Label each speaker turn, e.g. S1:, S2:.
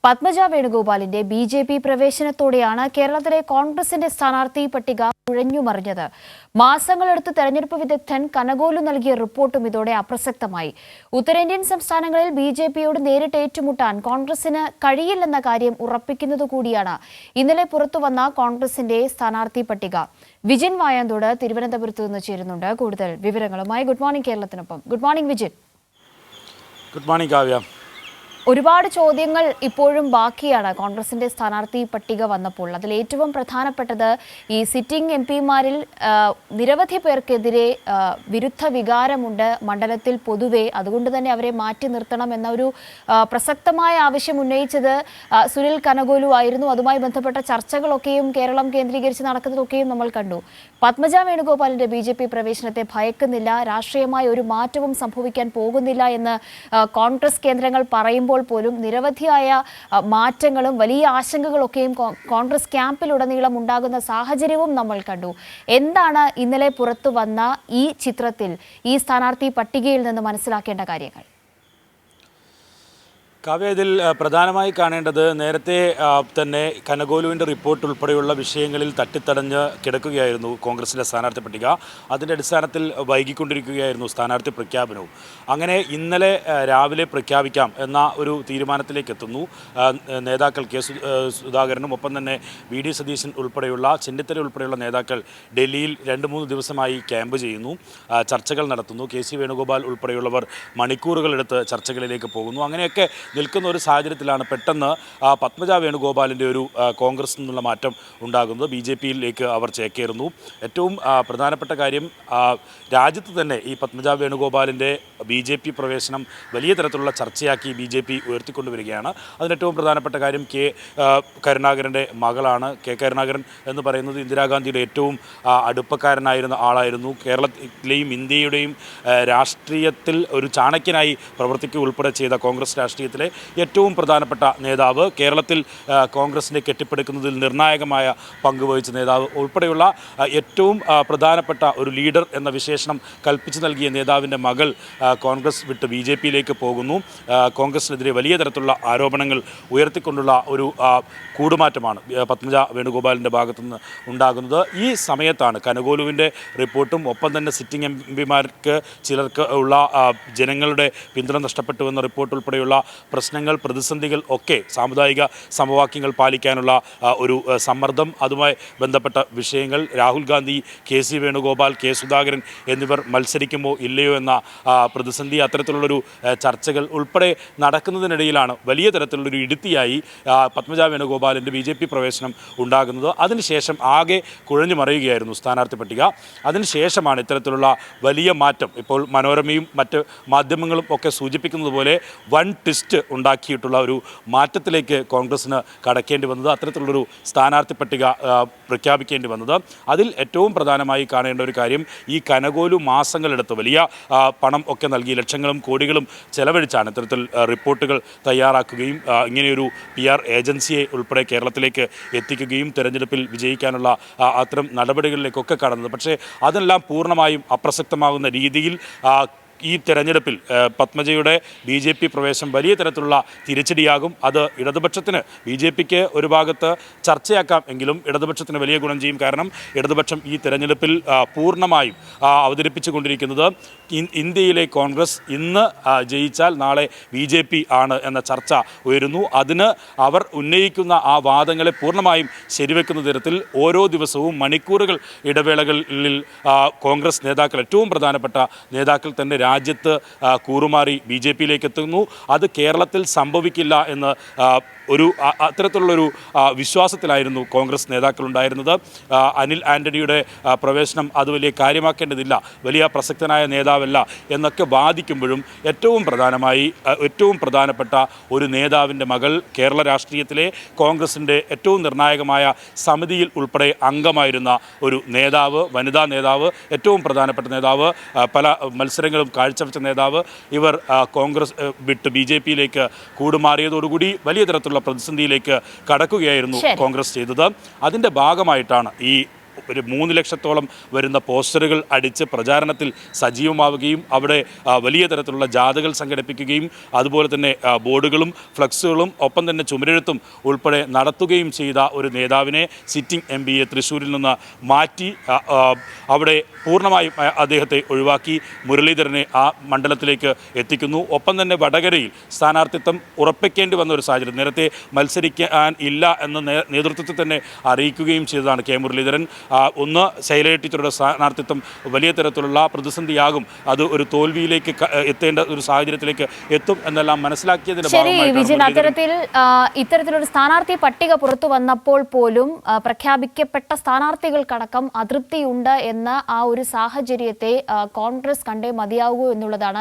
S1: Padmaja വേണുഗോപാലിന്റെ BJP. പ്രവേശനത്തോടെയാണ് കേരളത്തിലെ കോൺഗ്രസിന്റെ സ്ഥാനാർത്ഥി പട്ടിക കുഴഞ്ഞുമറിഞ്ഞത്. മാസങ്ങളെടുത്ത് തെരഞ്ഞെടുപ്പ് വിദഗ്ധൻ കനകോലു നൽകിയ റിപ്പോർട്ടും ഇതോടെ അപ്രസക്തമായി. ഉത്തരേന്ത്യൻ സംസ്ഥാനങ്ങളിൽ ബി.ജെ.പിയോട് നേരിട്ട് ഏറ്റുമുട്ടാൻ കോൺഗ്രസിന് കഴിയില്ലെന്ന കാര്യം ഉറപ്പിക്കുന്നതുകൂടിയാണ് ഇന്നലെ പുറത്തുവന്ന കോൺഗ്രസിന്റെ സ്ഥാനാർത്ഥി പട്ടിക. വിജിൻ വായാന്തോട് തിരുവനന്തപുരത്ത് നിന്ന് ചേരുന്നുണ്ട് കൂടുതൽ വിവരങ്ങളുമായി. ഗുഡ് മോർണിംഗ് കേരളത്തിനൊപ്പം. Good morning Vijin.
S2: Good morning Kavya.
S1: ഒരുപാട് ചോദ്യങ്ങൾ ഇപ്പോഴും ബാക്കിയാണ് കോൺഗ്രസിന്റെ സ്ഥാനാർത്ഥി പട്ടിക വന്നപ്പോൾ. അതിൽ ഏറ്റവും പ്രധാനപ്പെട്ടത് ഈ സിറ്റിംഗ് എംപിമാരിൽ നിരവധി പേർക്കെതിരെ വിരുദ്ധ വികാരമുണ്ട് മണ്ഡലത്തിൽ പൊതുവെ. അതുകൊണ്ട് തന്നെ അവരെ മാറ്റി നിർത്തണം എന്ന ഒരു പ്രസക്തമായ ആവശ്യം ഉന്നയിച്ചത് സുനിൽ കനകോലു ആയിരുന്നു. അതുമായി ബന്ധപ്പെട്ട ചർച്ചകളൊക്കെയും കേരളം കേന്ദ്രീകരിച്ച് നടക്കുന്നതൊക്കെയും നമ്മൾ കണ്ടു. പത്മജ വേണുഗോപാലിന്റെ ബി.ജെ.പി. പ്രവേശനത്തെ ഭയക്കുന്നില്ല, രാഷ്ട്രീയമായ ഒരു മാറ്റവും സംഭവിക്കാൻ പോകുന്നില്ല എന്ന് കോൺഗ്രസ് കേന്ദ്രങ്ങൾ പറയുമ്പോൾ പോലും നിരവധിയായ മാറ്റങ്ങളും വലിയ ആശങ്കകളൊക്കെയും കോൺഗ്രസ് ക്യാമ്പിലുടനീളം ഉണ്ടാകുന്ന സാഹചര്യവും നമ്മൾ കണ്ടു. എന്താണ് ഇന്നലെ പുറത്തു വന്ന ഈ ചിത്രത്തിൽ, ഈ സ്ഥാനാർത്ഥി പട്ടികയിൽ നിന്ന് മനസ്സിലാക്കേണ്ട കാര്യങ്ങൾ?
S2: കാവ്യ, ഇതിൽ പ്രധാനമായി കാണേണ്ടത് നേരത്തെ തന്നെ കനകോലുവിൻ്റെ റിപ്പോർട്ട് ഉൾപ്പെടെയുള്ള വിഷയങ്ങളിൽ തട്ടിത്തടഞ്ഞ് കിടക്കുകയായിരുന്നു കോൺഗ്രസിൻ്റെ സ്ഥാനാർത്ഥി പട്ടിക. അതിൻ്റെ അടിസ്ഥാനത്തിൽ വൈകിക്കൊണ്ടിരിക്കുകയായിരുന്നു സ്ഥാനാർത്ഥി പ്രഖ്യാപനവും. അങ്ങനെ ഇന്നലെ രാവിലെ പ്രഖ്യാപിക്കാം എന്ന ഒരു തീരുമാനത്തിലേക്ക് എത്തുന്നു നേതാക്കൾ. കെ സുധാകരനും ഒപ്പം തന്നെ വി.ഡി. സതീശൻ ഉൾപ്പെടെയുള്ള, ചെന്നിത്തല ഉൾപ്പെടെയുള്ള നേതാക്കൾ ഡൽഹിയിൽ 2-3 ദിവസമായി ക്യാമ്പ് ചെയ്യുന്നു, ചർച്ചകൾ നടത്തുന്നു. കെ.സി. വേണുഗോപാൽ ഉൾപ്പെടെയുള്ളവർ മണിക്കൂറുകളെടുത്ത് ചർച്ചകളിലേക്ക് പോകുന്നു. അങ്ങനെയൊക്കെ നിൽക്കുന്ന ഒരു സാഹചര്യത്തിലാണ് പെട്ടെന്ന് പത്മജ വേണുഗോപാലിൻ്റെ ഒരു കോൺഗ്രസിൽ നിന്നുള്ള മാറ്റം ഉണ്ടാകുന്നത്. ബി.ജെ.പിയിലേക്ക് അവർ ചേക്കേറുന്നു. ഏറ്റവും പ്രധാനപ്പെട്ട കാര്യം, രാജ്യത്ത് തന്നെ ഈ പത്മജ വേണുഗോപാലിൻ്റെ ബി.ജെ.പി. പ്രവേശനം വലിയ തരത്തിലുള്ള ചർച്ചയാക്കി ബി.ജെ.പി. ഉയർത്തിക്കൊണ്ടുവരികയാണ്. അതിന് ഏറ്റവും പ്രധാനപ്പെട്ട കാര്യം കെ കരുണാകരൻ്റെ മകളാണ്. കെ കരുണാകരൻ എന്ന് പറയുന്നത് ഇന്ദിരാഗാന്ധിയുടെ ഏറ്റവും അടുപ്പക്കാരനായിരുന്ന ആളായിരുന്നു. കേരളത്തിലെയും ഇന്ത്യയുടെയും രാഷ്ട്രീയത്തിൽ ഒരു ചാണക്യനായി പ്രവർത്തിക്കുക ഉൾപ്പെടെ ചെയ്ത കോൺഗ്രസ് രാഷ്ട്രീയത്തിലെ ഏറ്റവും പ്രധാനപ്പെട്ട നേതാവ്, കേരളത്തിൽ കോൺഗ്രസിനെ കെട്ടിപ്പടുക്കുന്നതിൽ നിർണായകമായ പങ്കുവഹിച്ച നേതാവ് ഉൾപ്പെടെയുള്ള ഏറ്റവും പ്രധാനപ്പെട്ട ഒരു ലീഡർ എന്ന വിശേഷണം കൽപ്പിച്ചു നൽകിയ നേതാവിൻ്റെ മകൾ കോൺഗ്രസ് വിട്ട് ബി.ജെ.പിയിലേക്ക് പോകുന്നു. കോൺഗ്രസിനെതിരെ വലിയ തരത്തിലുള്ള ആരോപണങ്ങൾ ഉയർത്തിക്കൊണ്ടുള്ള ഒരു കൂടുമാറ്റമാണ് പത്മജ വേണുഗോപാലിൻ്റെ ഭാഗത്തുനിന്ന് ഉണ്ടാകുന്നത്. ഈ സമയത്താണ് കനകോലുവിൻ്റെ റിപ്പോർട്ടും ഒപ്പം തന്നെ സിറ്റിംഗ് എംപിമാർക്ക് ചിലർക്ക് ഉള്ള ജനങ്ങളുടെ പിന്തുണ നഷ്ടപ്പെട്ടുവെന്ന റിപ്പോർട്ട് ഉൾപ്പെടെയുള്ള പ്രശ്നങ്ങൾ, പ്രതിസന്ധികൾ ഒക്കെ, സാമുദായിക സമവാക്യങ്ങൾ പാലിക്കാനുള്ള ഒരു സമ്മർദ്ദം, അതുമായി ബന്ധപ്പെട്ട വിഷയങ്ങൾ, രാഹുൽ ഗാന്ധി, കെ.സി. വേണുഗോപാൽ, കെ സുധാകരൻ എന്നിവർ മത്സരിക്കുമോ ഇല്ലയോ എന്ന പ്രതിസന്ധി, അത്തരത്തിലുള്ളൊരു ചർച്ചകൾ ഉൾപ്പെടെ നടക്കുന്നതിനിടയിലാണ് വലിയ തരത്തിലുള്ളൊരു ഇടുത്തിയായി പത്മജ വേണുഗോപാലിൻ്റെ ബി.ജെ.പി. പ്രവേശനം ഉണ്ടാകുന്നത്. അതിനുശേഷം ആകെ കുഴഞ്ഞു മറിയുകയായിരുന്നു സ്ഥാനാർത്ഥി പട്ടിക. അതിനുശേഷമാണ് ഇത്തരത്തിലുള്ള വലിയ മാറ്റം. ഇപ്പോൾ മനോരമയും മറ്റ് മാധ്യമങ്ങളും ഒക്കെ സൂചിപ്പിക്കുന്നത് പോലെ വൺ ട്വിസ്റ്റ് ഉണ്ടാക്കിയിട്ടുള്ള ഒരു മാറ്റത്തിലേക്ക് കോൺഗ്രസിന് കടക്കേണ്ടി വന്നത്, അത്തരത്തിലുള്ളൊരു സ്ഥാനാർത്ഥി പട്ടിക പ്രഖ്യാപിക്കേണ്ടി വന്നത്. അതിൽ ഏറ്റവും പ്രധാനമായി കാണേണ്ട ഒരു കാര്യം, ഈ കനകോലു മാസങ്ങളെടുത്ത് വലിയ പണം ഒക്കെ നൽകി ലക്ഷങ്ങളും കോടികളും ചെലവഴിച്ചാണ് ഇത്തരത്തിൽ റിപ്പോർട്ടുകൾ തയ്യാറാക്കുകയും ഇങ്ങനെയൊരു PR ഏജൻസിയെ ഉൾപ്പെടെ കേരളത്തിലേക്ക് എത്തിക്കുകയും തെരഞ്ഞെടുപ്പിൽ വിജയിക്കാനുള്ള അത്തരം നടപടികളിലേക്കൊക്കെ കടന്നത്. പക്ഷേ അതെല്ലാം പൂർണ്ണമായും അപ്രസക്തമാകുന്ന രീതിയിൽ ഈ തെരഞ്ഞെടുപ്പിൽ പത്മജയുടെ ബി.ജെ.പി. പ്രവേശനം വലിയ തരത്തിലുള്ള തിരിച്ചടിയാകും. അത് ഇടതുപക്ഷത്തിന്, ബി.ജെ.പിക്ക് ഒരു ഭാഗത്ത് ചർച്ചയാക്കാം എങ്കിലും ഇടതുപക്ഷത്തിന് വലിയ ഗുണം ചെയ്യും. കാരണം ഇടതുപക്ഷം ഈ തെരഞ്ഞെടുപ്പിൽ പൂർണ്ണമായും അവതരിപ്പിച്ചു കൊണ്ടിരിക്കുന്നത് ഇന്ത്യയിലെ കോൺഗ്രസ് ഇന്ന് ജയിച്ചാൽ നാളെ ബി.ജെ.പി. ആണ് എന്ന ചർച്ച ഉയരുന്നു. അതിന് അവർ ഉന്നയിക്കുന്ന ആ വാദങ്ങളെ പൂർണ്ണമായും ശരിവെക്കുന്ന തരത്തിൽ ഓരോ ദിവസവും മണിക്കൂറുകൾ ഇടവേളകളിൽ കോൺഗ്രസ് നേതാക്കൾ, ഏറ്റവും പ്രധാനപ്പെട്ട നേതാക്കൾ തന്നെ രാജ്യത്ത് കൂറുമാറി ബി.ജെ.പിയിലേക്ക് എത്തുന്നു. അത് കേരളത്തിൽ സംഭവിക്കില്ല എന്ന് ഒരു അത്തരത്തിലുള്ളൊരു വിശ്വാസത്തിലായിരുന്നു കോൺഗ്രസ് നേതാക്കളുണ്ടായിരുന്നത്. അനിൽ ആൻ്റണിയുടെ പ്രവേശനം അത് വലിയ കാര്യമാക്കേണ്ടതില്ല, വലിയ പ്രസക്തനായ നേതാവല്ല എന്നൊക്കെ വാദിക്കുമ്പോഴും ഏറ്റവും പ്രധാനപ്പെട്ട ഒരു നേതാവിൻ്റെ മകൾ, കേരള രാഷ്ട്രീയത്തിലെ കോൺഗ്രസിൻ്റെ ഏറ്റവും നിർണായകമായ സമിതിയിൽ ഉൾപ്പെടെ അംഗമായിരുന്ന ഒരു നേതാവ്, വനിതാ നേതാവ്, ഏറ്റവും പ്രധാനപ്പെട്ട നേതാവ്, പല മത്സരങ്ങളും കാഴ്ചവെച്ച നേതാവ്, ഇവർ കോൺഗ്രസ് വിട്ട് ബി.ജെ.പിയിലേക്ക് കൂടുമാറിയതോടുകൂടി വലിയ തരത്തിലുള്ള പ്രതിസന്ധിയിലേക്ക് കടക്കുകയായിരുന്നു കോൺഗ്രസ് ചെയ്തത്. അതിൻ്റെ ഭാഗമായിട്ടാണ് ഈ ഒരു 3 ലക്ഷത്തോളം വരുന്ന പോസ്റ്ററുകൾ അടിച്ച് പ്രചാരണത്തിൽ സജീവമാവുകയും അവിടെ വലിയ തരത്തിലുള്ള ജാഥകൾ സംഘടിപ്പിക്കുകയും അതുപോലെ തന്നെ ബോർഡുകളും ഫ്ലക്സുകളും ഒപ്പം തന്നെ ചുമരെഴുത്തും ഉൾപ്പെടെ നടത്തുകയും ചെയ്ത ഒരു നേതാവിനെ സിറ്റിംഗ് MP-യെ തൃശ്ശൂരിൽ നിന്ന് മാറ്റി അവിടെ പൂർണ്ണമായും അദ്ദേഹത്തെ ഒഴിവാക്കി മുരളീധരനെ ആ മണ്ഡലത്തിലേക്ക് എത്തിക്കുന്നു. ഒപ്പം തന്നെ വടകരയിൽ സ്ഥാനാർത്ഥിത്വം ഉറപ്പിക്കേണ്ടി വന്ന ഒരു സാഹചര്യം നേരത്തെ മത്സരിക്കാൻ ഇല്ല എന്ന നേതൃത്വത്തിൽ തന്നെ അറിയിക്കുകയും ചെയ്തതാണ് കെ മുരളീധരൻ. ഒന്ന് ശൈലജ ടീച്ചറുടെ സ്ഥാനാർത്ഥിത്വം വലിയ തരത്തിലുള്ള പ്രതിസന്ധിയാകും, അത് ഒരു തോൽവിയിലേക്ക് എത്തേണ്ട ഒരു സാഹചര്യത്തിലേക്ക് എത്തും എന്നെല്ലാം മനസ്സിലാക്കിയതിന്റെ
S1: ഇത്തരത്തിലൊരു സ്ഥാനാർത്ഥി പട്ടിക പുറത്തു വന്നപ്പോൾ പോലും പ്രഖ്യാപിക്കപ്പെട്ട സ്ഥാനാർത്ഥികൾക്കടക്കം അതൃപ്തിയുണ്ട് എന്ന ആ ഒരു സാഹചര്യത്തെ കോൺഗ്രസ് കണ്ടേ മതിയാകൂ എന്നുള്ളതാണ്